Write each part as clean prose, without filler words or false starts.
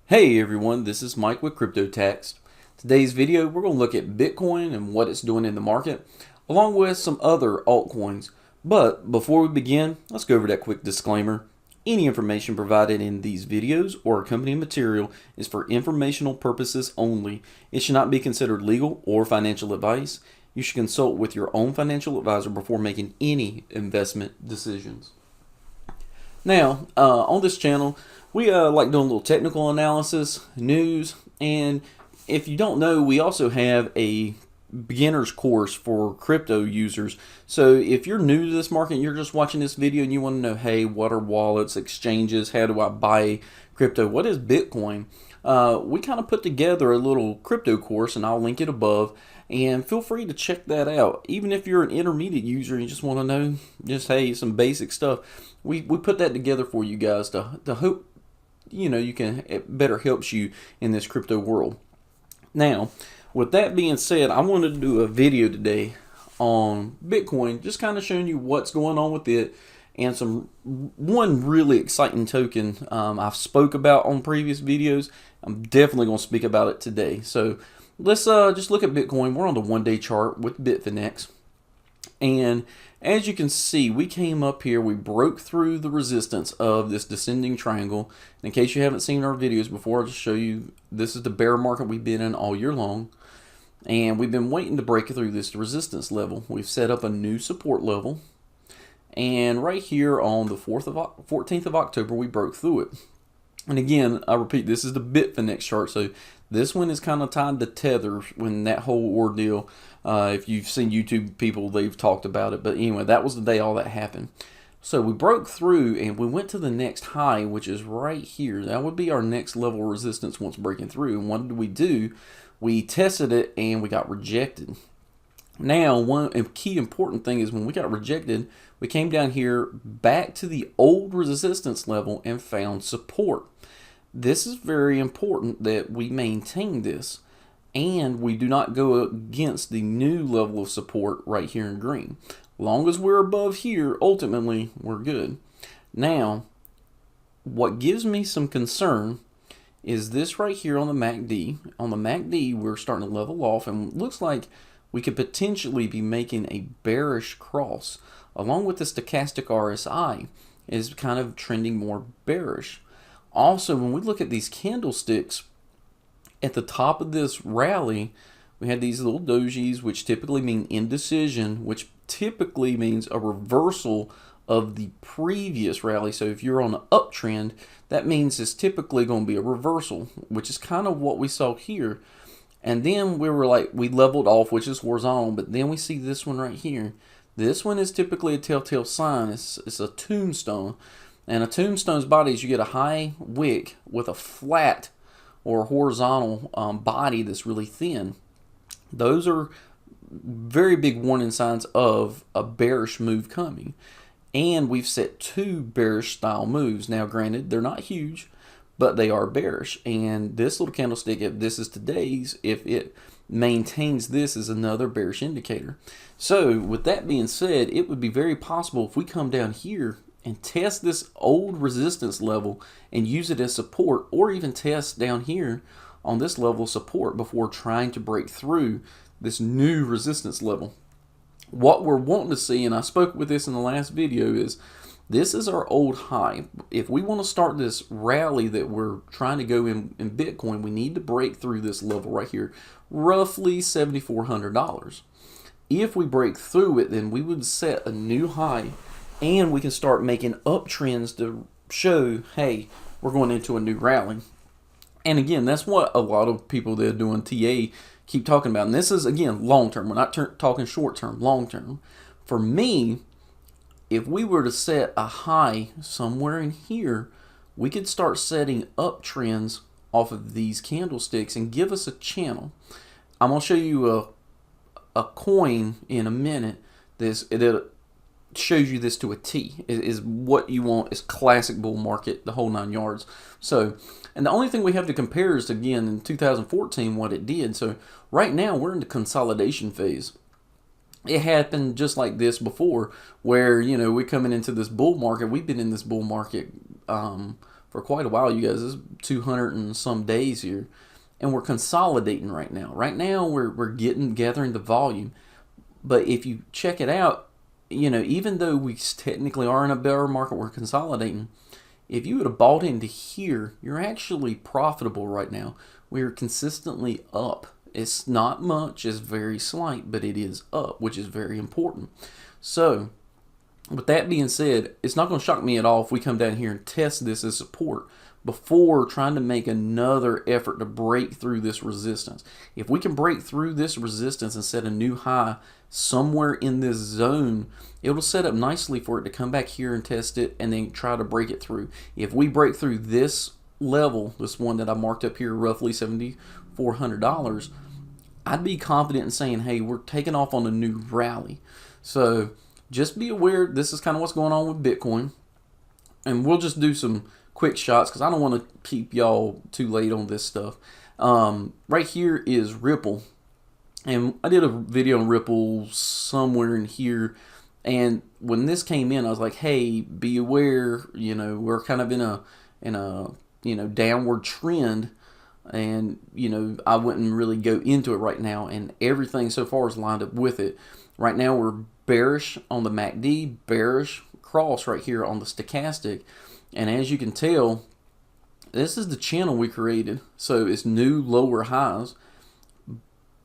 Hey everyone, this is Mike with CryptoTaxed. Today's video, we're going to look at Bitcoin and what it's doing in the market, along with some other altcoins. But before we begin, let's go over that quick disclaimer. Any information provided in these videos or accompanying material is for informational purposes only. It should not be considered legal or financial advice. You should consult with your own financial advisor before making any investment decisions. Now, on this channel, we like doing a little technical analysis, news, and if you don't know, we also have a beginner's course for crypto users. So if you're new to this market and you're just watching this video and you want to know, hey, what are wallets, exchanges, how do I buy crypto, what is Bitcoin? We kind of put together a little crypto course, and I'll link it above. And feel free to check that out. Even if you're an intermediate user and you just want to know just, hey, some basic stuff, we put that together for you guys to hope, you can, it better helps you in this crypto world. Now, with that being said, I wanted to do a video today on Bitcoin, just kind of showing you what's going on with it and one really exciting token I've spoke about on previous videos. I'm definitely going to speak about it today. So let's just look at Bitcoin. We're on the one-day chart with Bitfinex. And as you can see, we came up here, we broke through the resistance of this descending triangle. In case you haven't seen our videos before, I'll just show you, this is the bear market we've been in all year long. And we've been waiting to break through this resistance level. We've set up a new support level. And right here on the 14th of October, we broke through it. And again, I repeat, this is the Bitfinex chart. So this one is kind of tied to Tether when that whole ordeal. If you've seen YouTube people, they've talked about it. But anyway, that was the day all that happened. So we broke through and we went to the next high, which is right here. That would be our next level of resistance once breaking through. And what did we do? We tested it and we got rejected. Now, one key important thing is when we got rejected, we came down here back to the old resistance level and found support. This is very important that we maintain this and we do not go against the new level of support right here in green. Long as we're above here, ultimately, we're good. Now, what gives me some concern is this right here on the MACD. On the MACD, we're starting to level off and it looks like we could potentially be making a bearish cross. Along with the stochastic RSI is kind of trending more bearish. Also, when we look at these candlesticks, at the top of this rally, we had these little dojis, which typically mean indecision, which typically means a reversal of the previous rally. So if you're on an uptrend, that means it's typically going to be a reversal, which is kind of what we saw here. And then we leveled off, which is horizontal, but then we see this one right here. This one is typically a telltale sign. It's a tombstone. And a tombstone's body is you get a high wick with a flat or horizontal body that's really thin. Those are very big warning signs of a bearish move coming. And we've set two bearish style moves. Now granted, they're not huge, but they are bearish. And this little candlestick, if this is today's, if it maintains this, is another bearish indicator. So with that being said, it would be very possible if we come down here and test this old resistance level and use it as support, or even test down here on this level of support before trying to break through this new resistance level. What we're wanting to see, and I spoke with this in the last video, is this is our old high. If we want to start this rally that we're trying to go in Bitcoin, we need to break through this level right here, roughly $7,400. If we break through it, then we would set a new high and we can start making uptrends to show, hey, we're going into a new rally. And again, that's what a lot of people that are doing TA keep talking about. And this is, again, long-term. We're not talking short-term, long-term. For me, if we were to set a high somewhere in here, we could start setting uptrends off of these candlesticks and give us a channel. I'm going to show you a coin in a minute that shows you this to a T. It is what you want. Is classic bull market, the whole 9 yards. So, and the only thing we have to compare is, again, in 2014 what it did. So right now we're in the consolidation phase. it happened just like this before, where we're coming into this bull market. We've been in this bull market for quite a while, you guys. This is 200 and some days here, and we're consolidating right now. Right now, we're gathering the volume. But if you check it out, even though we technically are in a bear market, we're consolidating. If you would have bought into here, you're actually profitable right now. We're consistently up. It's not much, it's very slight, but it is up, which is very important. So, with that being said, it's not going to shock me at all if we come down here and test this as support before trying to make another effort to break through this resistance. If we can break through this resistance and set a new high somewhere in this zone, it'll set up nicely for it to come back here and test it and then try to break it through. If we break through this level, this one that I marked up here, roughly $7,400, I'd be confident in saying, hey, we're taking off on a new rally. So just be aware, this is kind of what's going on with Bitcoin. And we'll just do some quick shots because I don't want to keep y'all too late on this stuff. Right here is Ripple. And I did a video on Ripple somewhere in here. And when this came in, I was like, hey, be aware, we're kind of in a downward trend. And, I wouldn't really go into it right now. And everything so far is lined up with it. Right now, we're bearish on the MACD, bearish cross right here on the stochastic. And as you can tell, this is the channel we created. So it's new lower highs.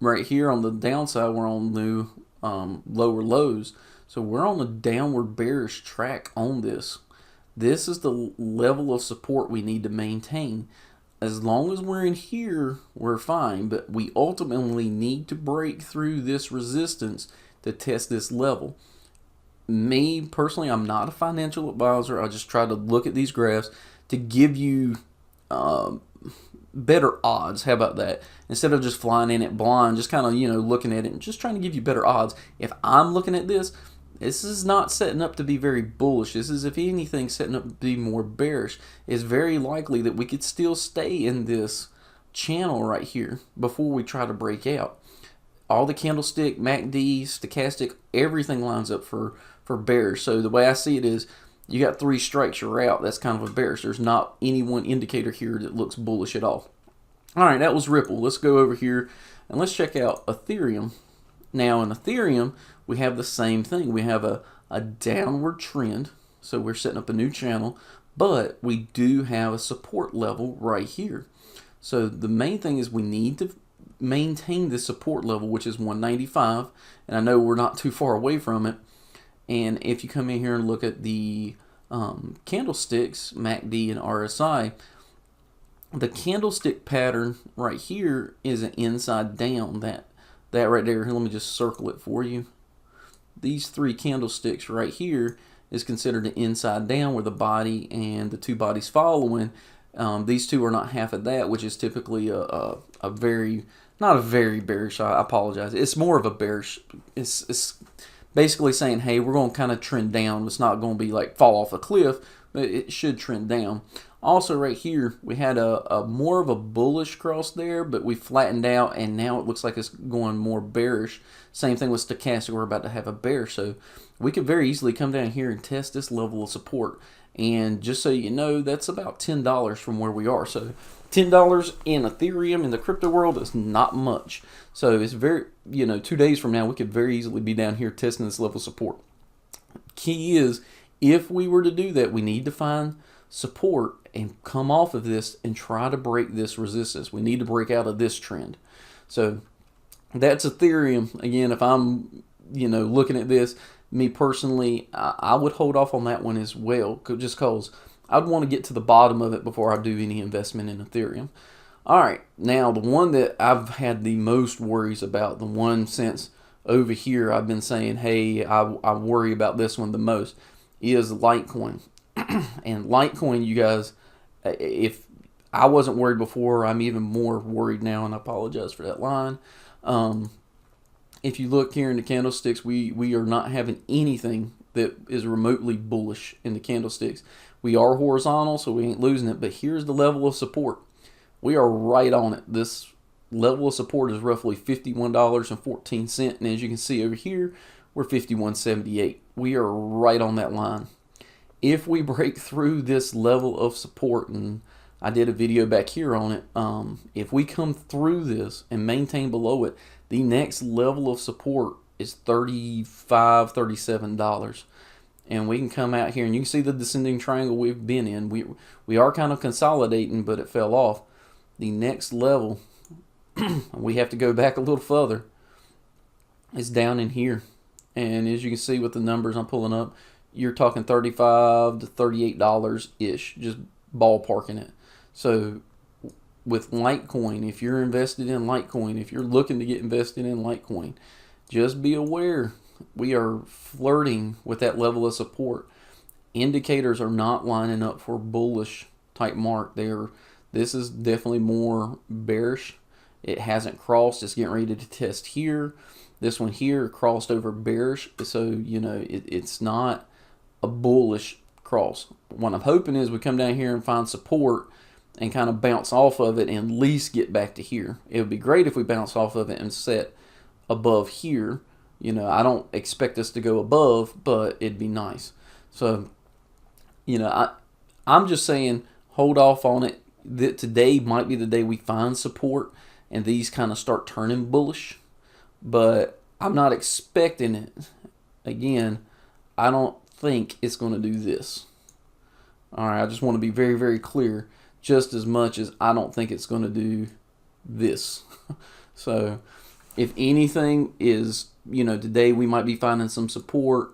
Right here on the downside, we're on new lower lows. So we're on a downward bearish track on this. This is the level of support we need to maintain. As long as we're in here, we're fine. But we ultimately need to break through this resistance to test this level. Me, personally, I'm not a financial advisor. I just try to look at these graphs to give you better odds. How about that? Instead of just flying in it blind, just kind of, looking at it and just trying to give you better odds. If I'm looking at this, this is not setting up to be very bullish. This is, if anything, setting up to be more bearish. It's very likely that we could still stay in this channel right here before we try to break out. All the candlestick, MACD, stochastic, everything lines up for bearish. So the way I see it is, you got 3 strikes, you're out. That's kind of a bearish. There's not any one indicator here that looks bullish at all. All right, that was Ripple. Let's go over here and let's check out Ethereum. Now in Ethereum, we have the same thing. We have a downward trend. So we're setting up a new channel, but we do have a support level right here. So the main thing is we need to maintain this support level, which is 195. And I know we're not too far away from it. And if you come in here and look at the candlesticks, MACD and RSI, the candlestick pattern right here is an inside down. That right there, let me just circle it for you. These 3 candlesticks right here is considered an inside down, where the body and the 2 bodies following. These 2 are not half of that, which is typically a very, not a very bearish, I apologize. It's more of a bearish, it's basically saying, hey, we're going to kind of trend down. It's not going to be like fall off a cliff, but it should trend down. Also right here, we had a more of a bullish cross there, but we flattened out, and now it looks like it's going more bearish. Same thing with stochastic. We're about to have a bear. So we could very easily come down here and test this level of support. And just so you know, that's about $10 from where we are. So $10 in Ethereum in the crypto world is not much. So it's very, 2 days from now, we could very easily be down here testing this level of support. Key is, if we were to do that, we need to find support and come off of this and try to break this resistance. We need to break out of this trend. So that's Ethereum. Again, if I'm, looking at this, me personally, I would hold off on that one as well, just because I'd want to get to the bottom of it before I do any investment in Ethereum. All right, now the one that I've had the most worries about, the one since over here I've been saying, hey, I worry about this one the most, is Litecoin. And Litecoin, you guys, if I wasn't worried before, I'm even more worried now, and I apologize for that line. If you look here in the candlesticks, we are not having anything that is remotely bullish in the candlesticks. We are horizontal, so we ain't losing it, but here's the level of support. We are right on it. This level of support is roughly $51.14, and as you can see over here, we're $51.78. We are right on that line. If we break through this level of support, and I did a video back here on it, if we come through this and maintain below it, the next level of support is $35, $37. And we can come out here and you can see the descending triangle we've been in. We are kind of consolidating, but it fell off. The next level, we have to go back a little further, is down in here. And as you can see with the numbers I'm pulling up, you're talking $35 to $38-ish, just ballparking it. So with Litecoin, if you're invested in Litecoin, if you're looking to get invested in Litecoin, just be aware we are flirting with that level of support. Indicators are not lining up for bullish type mark. This is definitely more bearish. It hasn't crossed. It's getting ready to test here. This one here crossed over bearish. So, you know, it's not a bullish cross. What I'm hoping is we come down here and find support and kind of bounce off of it and at least get back to here. It would be great if we bounce off of it and set above here. You know, I don't expect us to go above, but it'd be nice. So, you know, I'm just saying hold off on it. Today might be the day we find support and these kind of start turning bullish, but I'm not expecting it. Again, I don't think it's going to do this. All right, I just want to be very, very clear, just as much as I don't think it's going to do this. So if anything is, you know, today we might be finding some support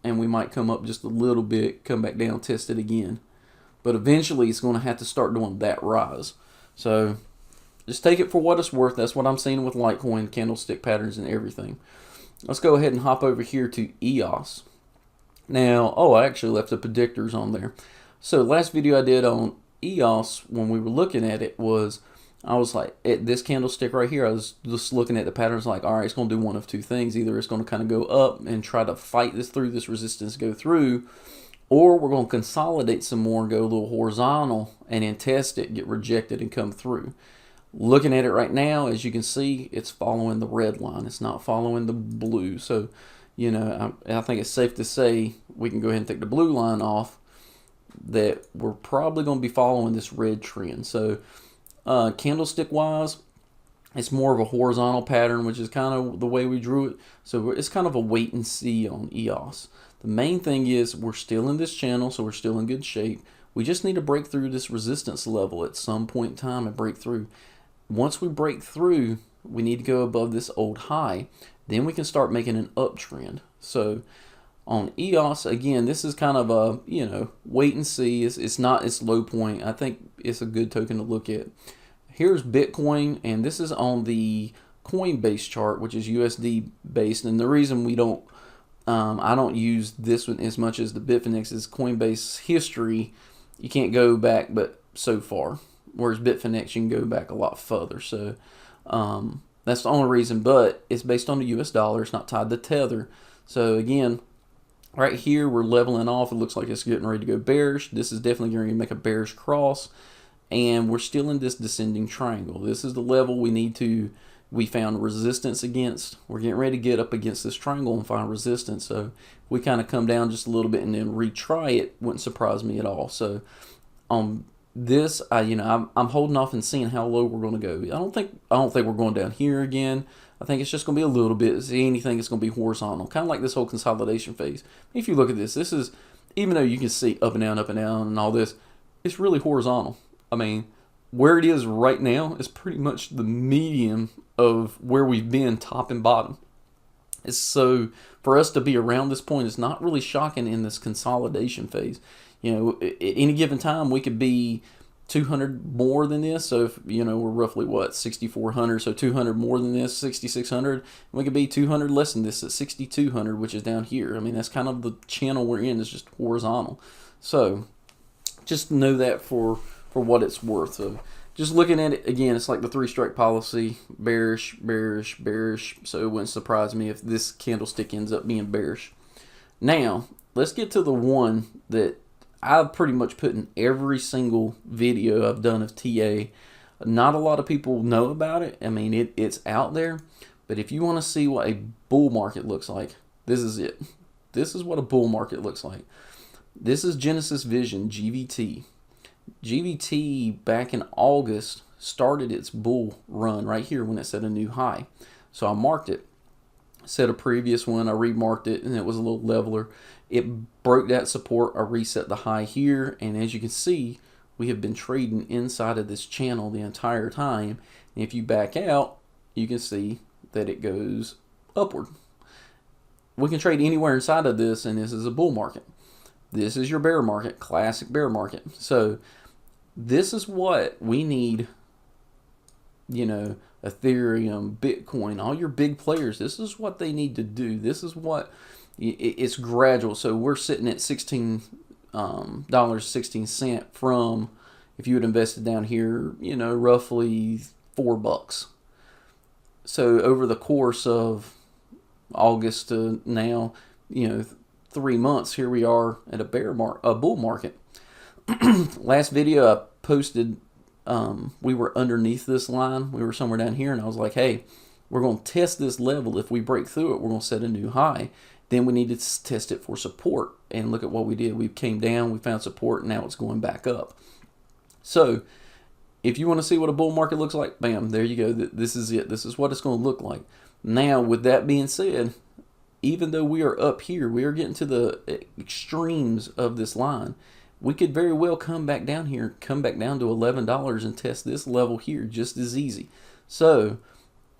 and we might come up just a little bit, come back down, test it again. But eventually it's going to have to start doing that rise. So just take it for what it's worth. That's what I'm seeing with Litecoin, candlestick patterns and everything. Let's go ahead and hop over here to EOS. Now, I actually left the predictors on there. So last video I did on EOS when we were looking at it was, I was like, at this candlestick right here, I was just looking at the patterns like, all right, it's going to do one of two things. Either it's going to kind of go up and try to fight this through, this resistance go through, or we're going to consolidate some more and go a little horizontal and then test it, get rejected and come through. Looking at it right now, as you can see, it's following the red line. It's not following the blue. So, you know, I think it's safe to say we can go ahead and take the blue line off, that we're probably going to be following this red trend. So candlestick wise, it's more of a horizontal pattern, which is kind of the way we drew it. So it's kind of a wait and see on EOS. The main thing is we're still in this channel, so we're still in good shape. We just need to break through this resistance level at some point in time and break through. Once we break through, we need to go above this old high. Then we can start making an uptrend. So on EOS, again, this is kind of a, you know, wait and see. It's not its low point. I think it's a good token to look at. Here's Bitcoin, and this is on the Coinbase chart, which is USD based. And the reason we don't, I don't use this one as much as the Bitfinex is Coinbase history. You can't go back but so far, whereas Bitfinex you can go back a lot further. So that's the only reason, but it's based on the US dollar. It's not tied to Tether. So again, right here we're leveling off. It looks like it's getting ready to go bearish. This is definitely going to make a bearish cross, and we're still in this descending triangle. This is the level we found resistance against. We're getting ready to get up against this triangle and find resistance. So if we kind of come down just a little bit and then retry it, wouldn't surprise me at all. So on this, I'm holding off and seeing how low we're going to go. I don't think we're going down here again. I think it's just going to be a little bit. See anything, it's going to be horizontal, kind of like this whole consolidation phase. If you look at this is, even though you can see up and down and all this, it's really horizontal. I mean, where it is right now is pretty much the medium of where we've been, top and bottom. So for us to be around this point is not really shocking in this consolidation phase. You know, at any given time we could be 200 more than this. So if, you know, we're roughly what, 6,400, so 200 more than this, 6,600. We could be 200 less than this at 6,200, which is down here. I mean, that's kind of the channel we're in, is just horizontal. So just know that for what it's worth. So just looking at it again, it's like the three-strike policy: bearish, bearish, bearish. So it wouldn't surprise me if this candlestick ends up being bearish. Now let's get to the one that I've pretty much put in every single video I've done of TA. Not a lot of people know about it. I mean, it's out there. But if you want to see what a bull market looks like, this is it. This is what a bull market looks like. This is Genesis Vision, GVT. GVT back in August started its bull run right here when it set a new high. So I marked it. Set a previous one, I remarked it, and it was a little leveler. It broke that support. I reset the high here, and as you can see, we have been trading inside of this channel the entire time. And if you back out, you can see that it goes upward. We can trade anywhere inside of this, and this is a bull market. This is your bear market, classic bear market. So this is what we need, you know, Ethereum, Bitcoin, all your big players. This is what they need to do. This is what, it's gradual. So we're sitting at $16.16 from, if you had invested down here, you know, roughly $4. So over the course of August to now, you know, 3 months, here we are at a bull market. Last video I posted, we were underneath this line. We were somewhere down here, and I was like, hey, we're going to test this level. If we break through it, we're going to set a new high. Then we need to test it for support. And look at what we did. We came down, we found support, and now it's going back up. So if you want to see what a bull market looks like, bam, there you go. This is it. This is what it's going to look like. Now, with that being said, even though we are up here, we are getting to the extremes of this line. We could very well come back down here, come back down to $11 and test this level here just as easy. So,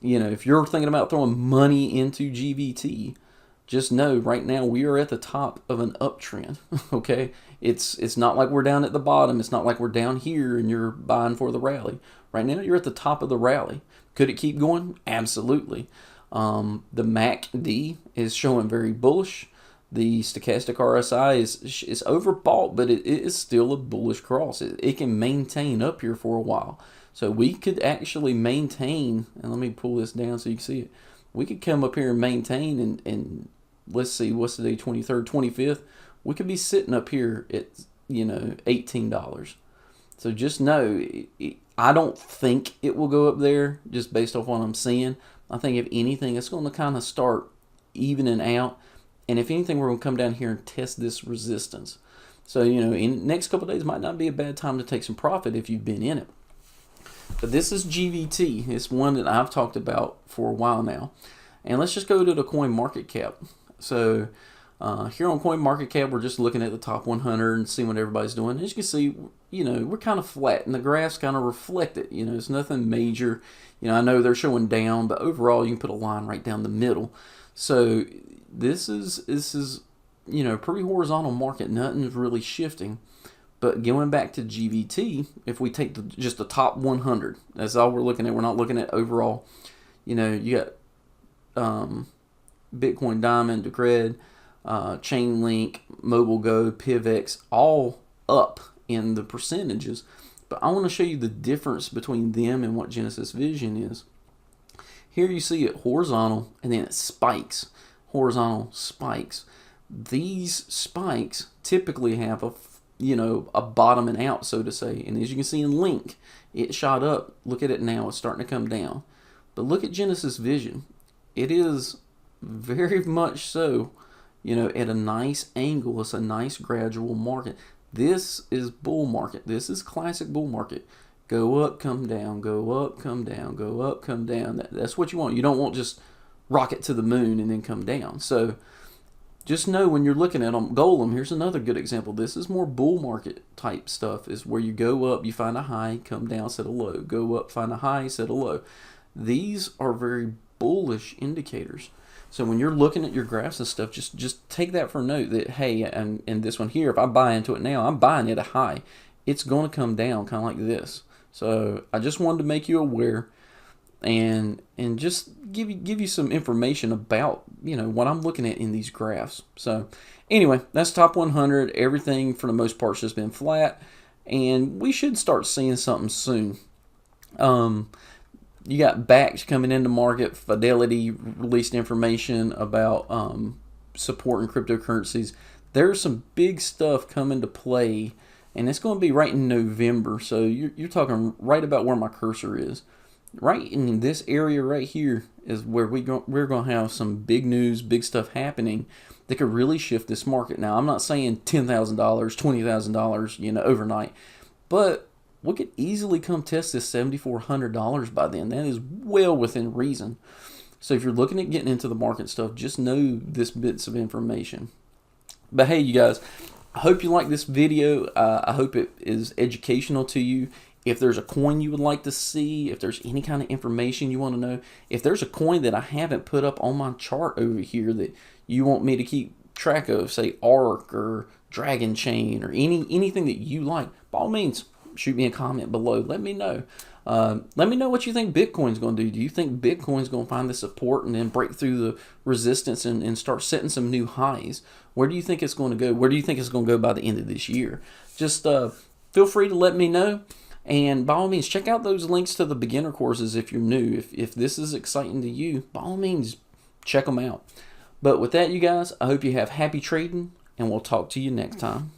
you know, if you're thinking about throwing money into GVT, just know right now we are at the top of an uptrend, okay? It's not like we're down at the bottom. It's not like we're down here and you're buying for the rally. Right now you're at the top of the rally. Could it keep going? Absolutely. The MACD is showing very bullish. The stochastic RSI is overbought, but it is still a bullish cross. It can maintain up here for a while. So we could actually maintain, and let me pull this down so you can see it. We could come up here and maintain, and let's see, what's the day, 23rd, 25th? We could be sitting up here at, you know, $18. So just know, I don't think it will go up there just based off what I'm seeing. I think if anything, it's going to kind of start evening out. And if anything, we're going to come down here and test this resistance. So, you know, in the next couple of days might not be a bad time to take some profit if you've been in it. But this is GVT. It's one that I've talked about for a while now. And let's just go to the coin market cap. So here on coin market cap, we're just looking at the top 100 and seeing what everybody's doing. As you can see, you know, we're kind of flat, and the graphs kind of reflect it. You know, it's nothing major. You know, I know they're showing down, but overall, you can put a line right down the middle. So this is you know, pretty horizontal market. Nothing's really shifting. But going back to GVT, if we take just the top 100, that's all we're looking at. We're not looking at overall. You know, you got Bitcoin Diamond, Decred, Chainlink, MobileGo, PivX, all up in the percentages. But I want to show you the difference between them and what Genesis Vision is. Here you see it horizontal, and then it spikes. Horizontal spikes. These spikes typically have a, you know, a bottoming out, so to say. And as you can see in Link, it shot up. Look at it now. It's starting to come down. But look at Genesis Vision. It is very much so, you know, at a nice angle. It's a nice gradual market. This is bull market. This is classic bull market. Go up, come down, go up, come down, go up, come down. That's what you want. You don't want just rocket to the moon and then come down. So just know when you're looking at them, Golem, here's another good example. This is more bull market type stuff, is where you go up, you find a high, come down, set a low. Go up, find a high, set a low. These are very bullish indicators. So when you're looking at your graphs and stuff, just take that for note that, hey, and this one here, if I buy into it now, I'm buying at a high. It's going to come down kind of like this. So I just wanted to make you aware and just give you some information about, you know, what I'm looking at in these graphs. So anyway, that's top 100. Everything for the most part has just been flat, and we should start seeing something soon. You got Bakkt coming into market. Fidelity released information about supporting cryptocurrencies. There's some big stuff coming to play and it's going to be right in November. So you're talking right about where my cursor is. Right in this area right here is where we're going to have some big news, big stuff happening that could really shift this market. Now, I'm not saying $10,000, $20,000, overnight, but we could easily come test this $7,400 by then. That is well within reason. So if you're looking at getting into the market stuff, just know this bits of information. But hey, you guys, I hope you like this video. I hope it is educational to you. If there's a coin you would like to see, if there's any kind of information you want to know, if there's a coin that I haven't put up on my chart over here that you want me to keep track of, say ARK or Dragon Chain or anything that you like, by all means, shoot me a comment below. Let me know. Let me know what you think Bitcoin's going to do. Do you think Bitcoin's going to find the support and then break through the resistance and start setting some new highs? Where do you think it's going to go? Where do you think it's going to go by the end of this year? Just feel free to let me know. And by all means, check out those links to the beginner courses if you're new. If this is exciting to you, by all means, check them out. But with that, you guys, I hope you have happy trading, and we'll talk to you next time.